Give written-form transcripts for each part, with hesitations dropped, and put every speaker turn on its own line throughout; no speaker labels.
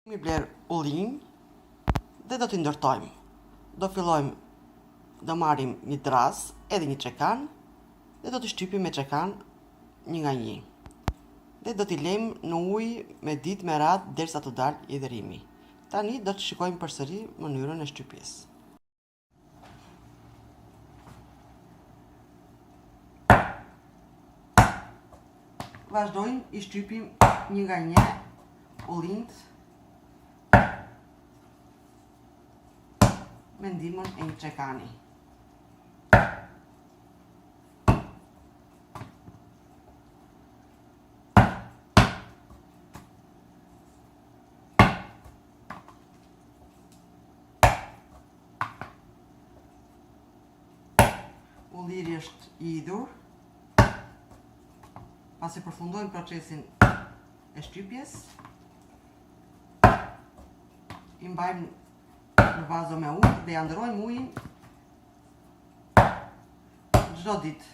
Kemi bler ullin dhe do t'i ndërtojmë. Do fillojmë, do marrim një dras edhe një çekan dhe do t'i shtypim me çekan një nga një. Dhe do t'i lejmë në ujë me ditë me radhë derisa të dalë i dërimi. Tani do të shikojmë përsëri mënyrën e shtypjes. Vazhdojmë i shtypim një nga një ullint me ndihmën e një çekani. Ulliri është i idhur. Pasi përfundojmë procesin e shtypjes, i mbajmë në vazo me ujë dhe ja ndërrojmë ujin çdo ditë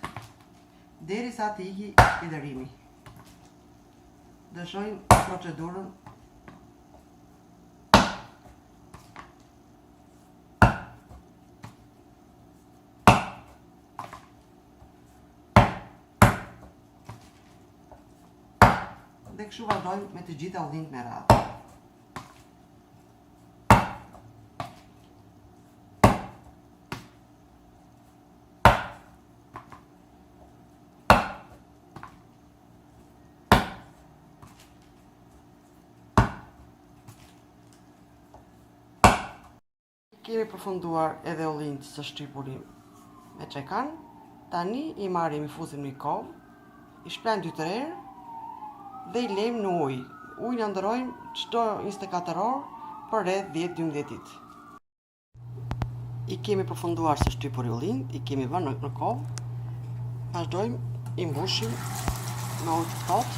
derisa të iqi i dërimi. Dëshojmë procedurën dhe kështu vazhdojmë me të gjitha ullint me radhë. Kemi përfunduar edhe ullint së shtypuri me çekan. Tani i marrim, i fusim në një kovë, i shplajmë 2-3 herë dhe i lejmë në ujë. Ujin ja ndërrojmë çdo 24 orë për rreth 10-12 ditë. I kemi përfunduar së shtypuri ullint, i kemi vënë në kovë. Vazhdojmë i mbushim me ujë të thotë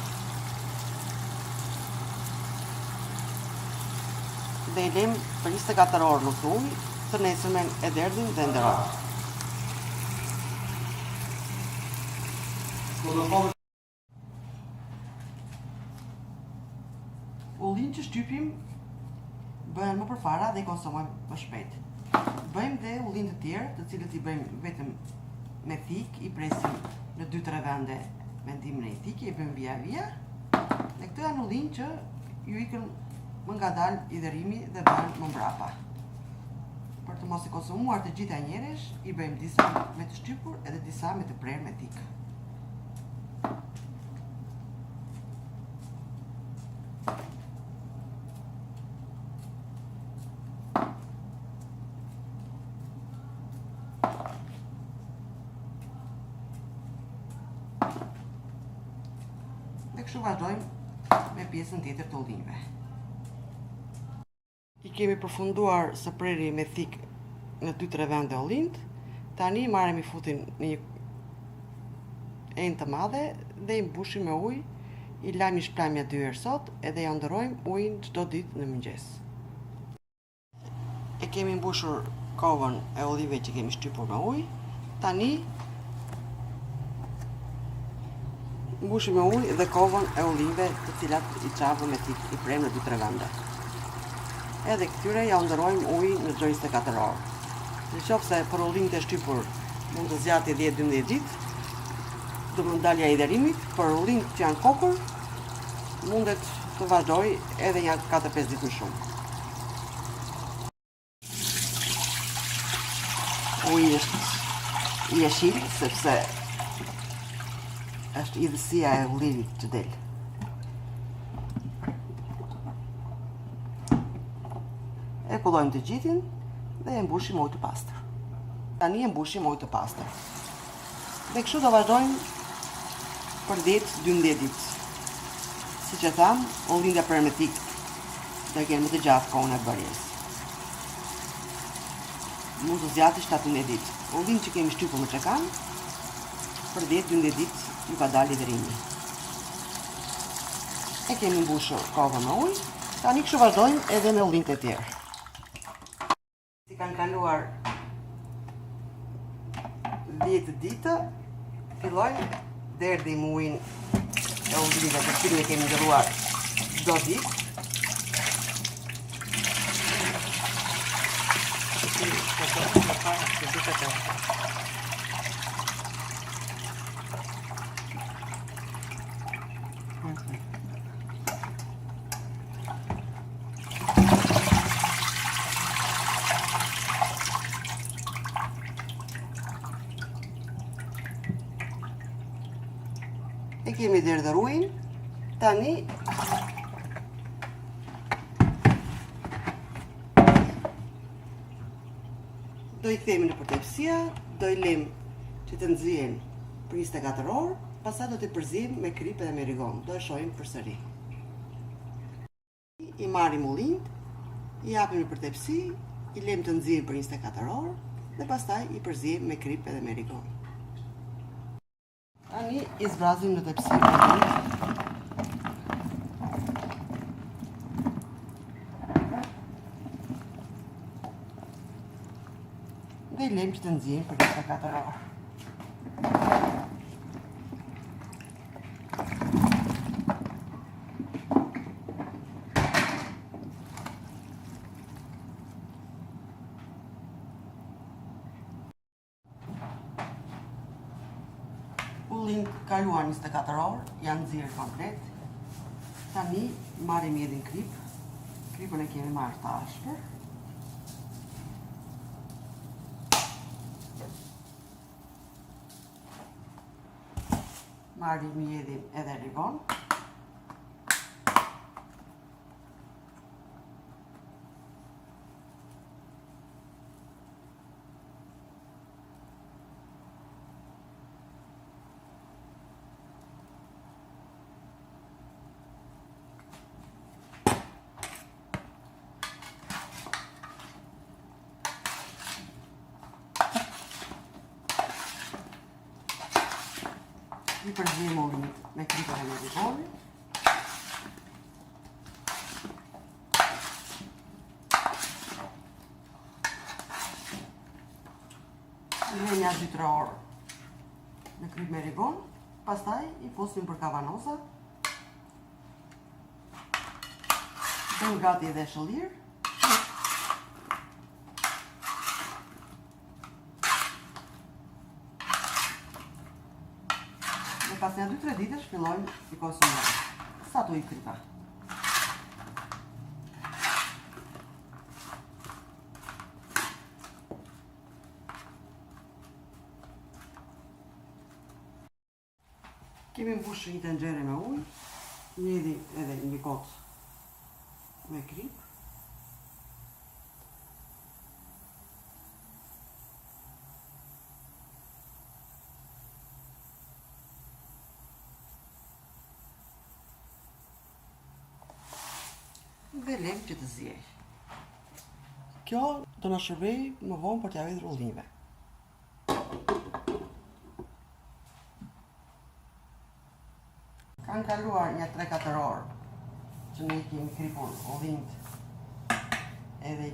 dhe i lejmë për 24 orë në ujë, të nesërmen e derdhin dhe ndërrojmë. Ullin që shtypim bëhen më përpara dhe i konsumojmë më shpejt. Bëjmë dhe ullin të tjerë, të cilët i bëjmë vetëm me thik, i presim në 2-3 vende me ndihmën e një thiki, i bëjmë via. Dhe këto janë ullin që ju ikën më ngadalë i dërimi dhe bëhen më mbrapa. Për të mos i konsumuar të gjitha njerësh, i bëjmë disa me të shtypur edhe disa me të prerë me thik. Dhe kështu vazhdojmë me pjesën tjetër të ullinjve. I kemi përfunduar së prerje me thik në 2-3 vende ullint. Tani marrim, i futim në një enë të madhe dhe i mbushim me ujë, i lajmë i shplajmë 2 herë sot edhe ja ndërrojmë ujin çdo ditë në mëngjes. E kemi mbushur kovën e ullinjve që kemi shtypur me ujë. Tani mbushim me ujë dhe kovën e ullinjve të cilat i çavëm me thik, i prem në 2-3 vende. Edhe këtyre ja ndërrojmë ujë në çdo 24 orë. Nëse për ullint e shtypur mund të zgjati 10-12 ditë, do mund dalja i dërimit, për ullint që janë kokur, mundet të vazhdoj edhe një 4-5 ditë më shumë. Uji është i jeshil, sepse është idhësia e ullinit që del. E kullojmë të gjithin dhe e mbushim ujë të pastër. Tani e mbushim ujë të pastër. Dhe kështu do vazhdojmë për 10-12 ditë. Siç e tham, ullindja prerë me thik do kenë më të gjatë kohën e bërjes. Mund të zgjati 17 ditë. Ullin që kemi shtypur me çekan, për 10-12 ditë ju ka dalë i dërimi. E kemi mbushur kovën me ujë. Tani kështu vazhdojmë edhe me ullint e tjerë. Si kanë kaluar 10 ditë, fillojmë derdhim ujin e ullinjve të cilin e kemi ndërruar çdo ditë. kemi derdhëruin. Tani do i kthejmë në përtepsia, do i lëm që të nxjihen për 24 orë, pastaj do t'i përzijmë me krip edhe me rigon. Do e shohim përsëri. I marrim ullint, i japim në përtepsi, i lëm të nxjihen për 24 orë dhe pastaj i përzijmë me krip edhe me rigon. Tani i zbrazim në tepsi ullint. Dhe i lëm që të nxjihen për 24 orë. Ullin kaluar 24 orë, janë nxirë komplet. Tani marrim mjedhin krip. Kripën e kemi marrë të ashpër. Marrim mjedhin edhe rigon. I përzijmë ullit me kripën e me rigonin. I lëm ja 2-3 orë me krip me rigon, pastaj i fusim për kavanoza. Bëjmë gati edhe shëllir. Pas një 2-3 ditësh fillojmë i konsumojmë. Sa tu i kripa. Kemi mbushur një tenxhere me ujë, mjedhi edhe një kotë me krip. Dhe lëm që të zjej. Kjo do na shërbej më vonë për t'ia hedhur ullinjve. Kanë kaluar një 3-4 orë që ne kemi kripur ullinjt edhe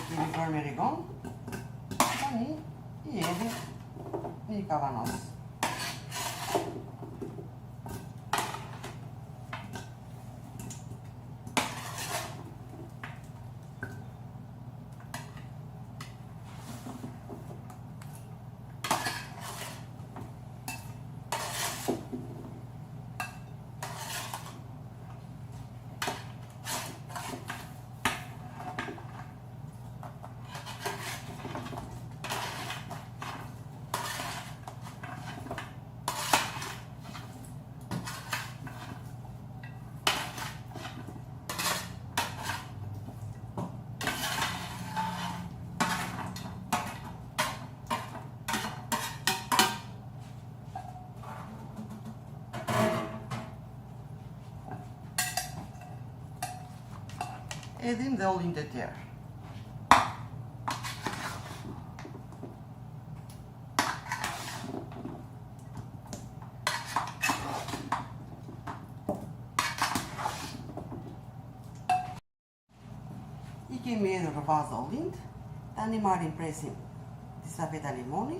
kemi bërë me rigon. Tani i hedhim në një kavanoz. Edhim dhe ullinjt e tjerë. I kemi edhur për bazë ullinjt. Tani marrim presim disa veta limoni.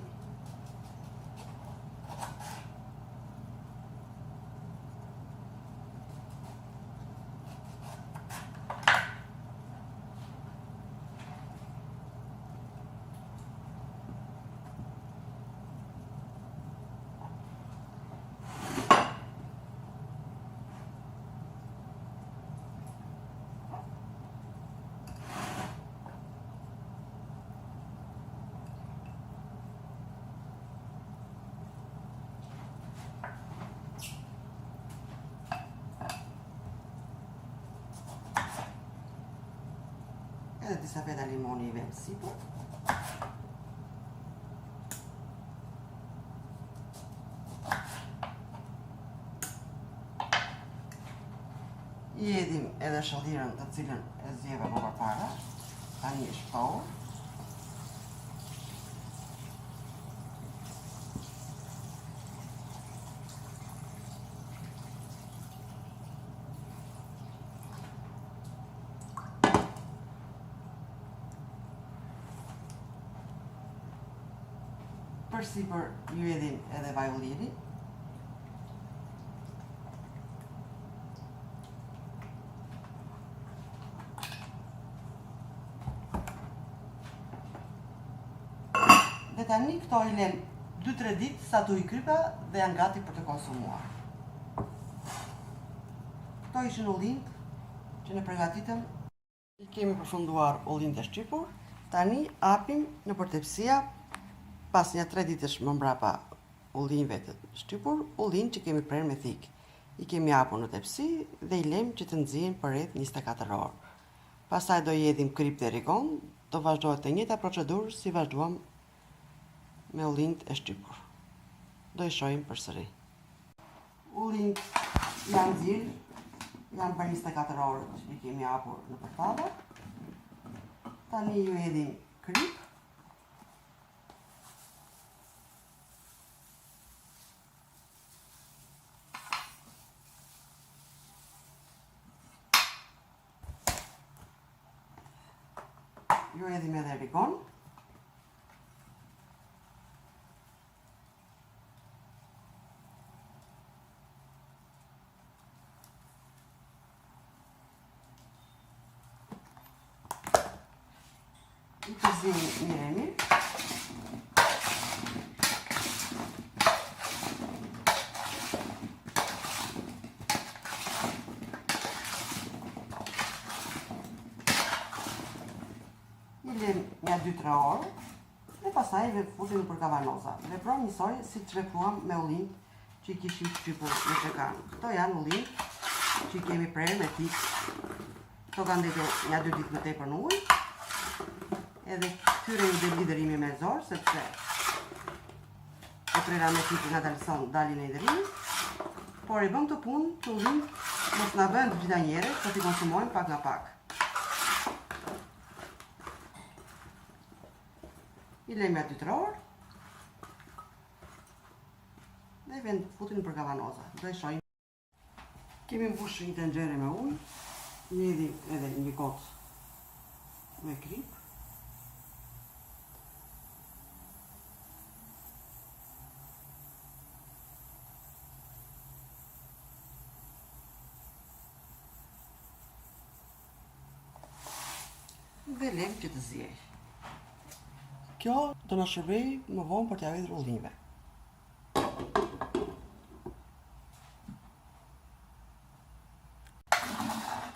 edhe disa veta limoni i vetë sipër. I edhim edhe shalliren të cilën e zgjeva më përpara, tani e shtohet. Përsipër ju edhim edhe vaj ulliri. Dhe tani këto i lem 2-3 ditë sa tu i krypa dhe janë gati për të konsumuar. Këto ishin ullinjt që ne përgatitëm. I kemi përfunduar ullinjt e shtypur. Tani hapim në përtepsia. Pas një 3 ditësh më mbrapa ullinjve të shtypur, ullinj që kemi prerë me thik. I kemi hapur në tepsi dhe i lem që të nxjihen për rreth 24 orë. Pastaj do i hedhim krip dhe rigon, do vazhdohet të njëjta procedurë si vazhduam me ullinjt e shtypur. Do i shohim përsëri. Ullinjt janë nxirë, janë për 24 orë që i kemi hapur në përtave. Tani ju hedhim krip. Ju edhim edhe rigon. I përzim mirë e mirë. Lem nga 2-3 orë dhe pastaj e fusim për kavanoza. Veprojmë njësoj si që vepruam me ullinjt që i kishim shtypur në shekan. Këto janë ullinjt që i kemi prerë me thik. Këto kanë ndetur nga 2 ditë më tepër në ujë. Edhe këtyre i del liderimi me zorë, sepse e prera me thik nga dalin e liderimit. Por i bëm të punë që ullinjt mos na vënë të gjitha njerët, po t'i konsumojmë pak nga pak. I lejmë aty 2-3 orë dhe futin për kavanoza. Do i shohim. Kemi mbushur një tenxhere me ujë, i hedhim edhe një gotë me krip. Dhe lejmë që të zjejë. Kjo do na shërbej më vonë për t'ia hedhur ullinjve.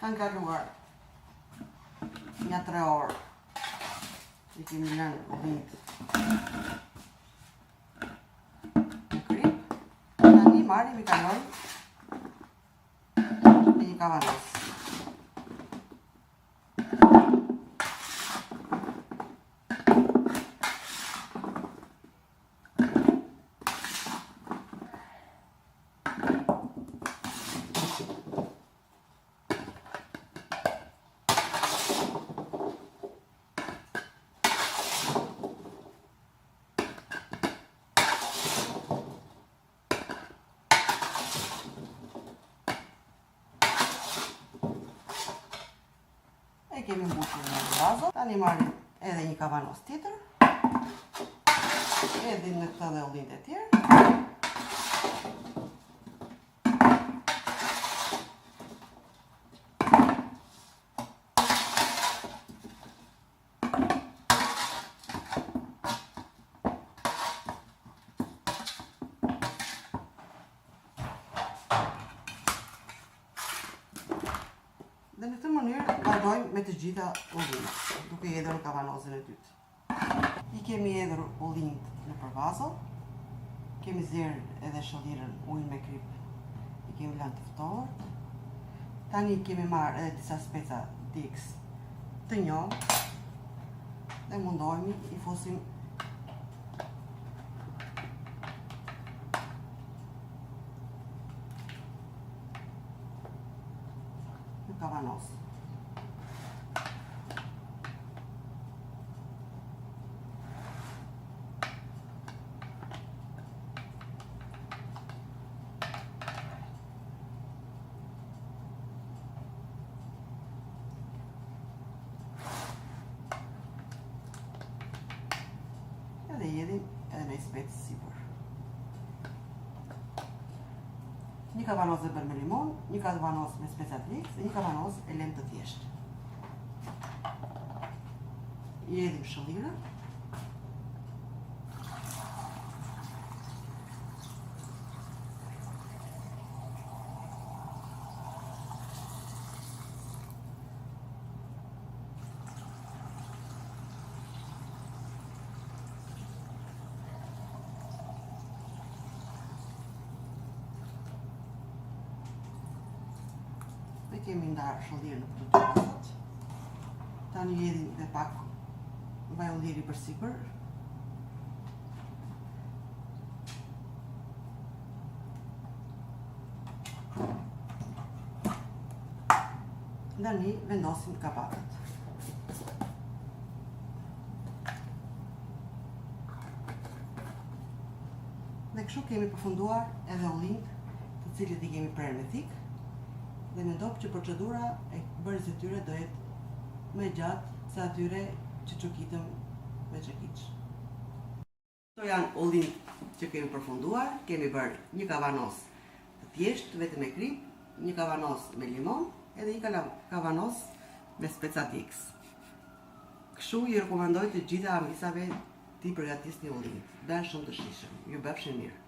Kanë kaluar një 3 orë. I kemi lënë ullinjt në krip. Tani marrim i kalojmë në një kavanoz. E kemi mbushur në vazo. Tani marrim edhe një kavanoz tjetër. Edhim në këtë dhe ullinjt e tjerë. Dhe në këtë mënyrë vazhdojmë me të gjitha ullinjt, duke i hedhur në kavanozën e dytë. I kemi hedhur ullinjt në përvazo, kemi zjerë edhe shëllirën ujin me krip, i kemi lënë të ftohtë. Tani kemi marrë edhe disa speca dix të njohur. dhe mundohemi i fusim në kavanos. Edhe jedhim edhe me spetë sipër. Një kavanos e bërë me limon, një kavanos me specat X dhe një kavanos e lem të thjeshtë. Jedhim shëllirën. Dhe kemi ndarë shëllirë në këto dy masat. Tani jedhim dhe pak vaj ulliri për sipër. Tani vendosim kapakët. Dhe kështu kemi përfunduar edhe ullinjt, të cilët i kemi prerë me thik. Dhe mendoj që procedura e bërjes së tyre do jetë më gjatë se atyre që çokitëm me çekiç. Këto janë ullinjt që kemi përfunduar. Kemi bërë një kavanos të thjeshtë vetëm me krip, një kavanos me limon edhe një kavanos me specat X. Kështu i rekomandoj të gjitha amisave ti përgatisni ullinjt. Bën shumë të shijshëm. Ju bëfshin mirë.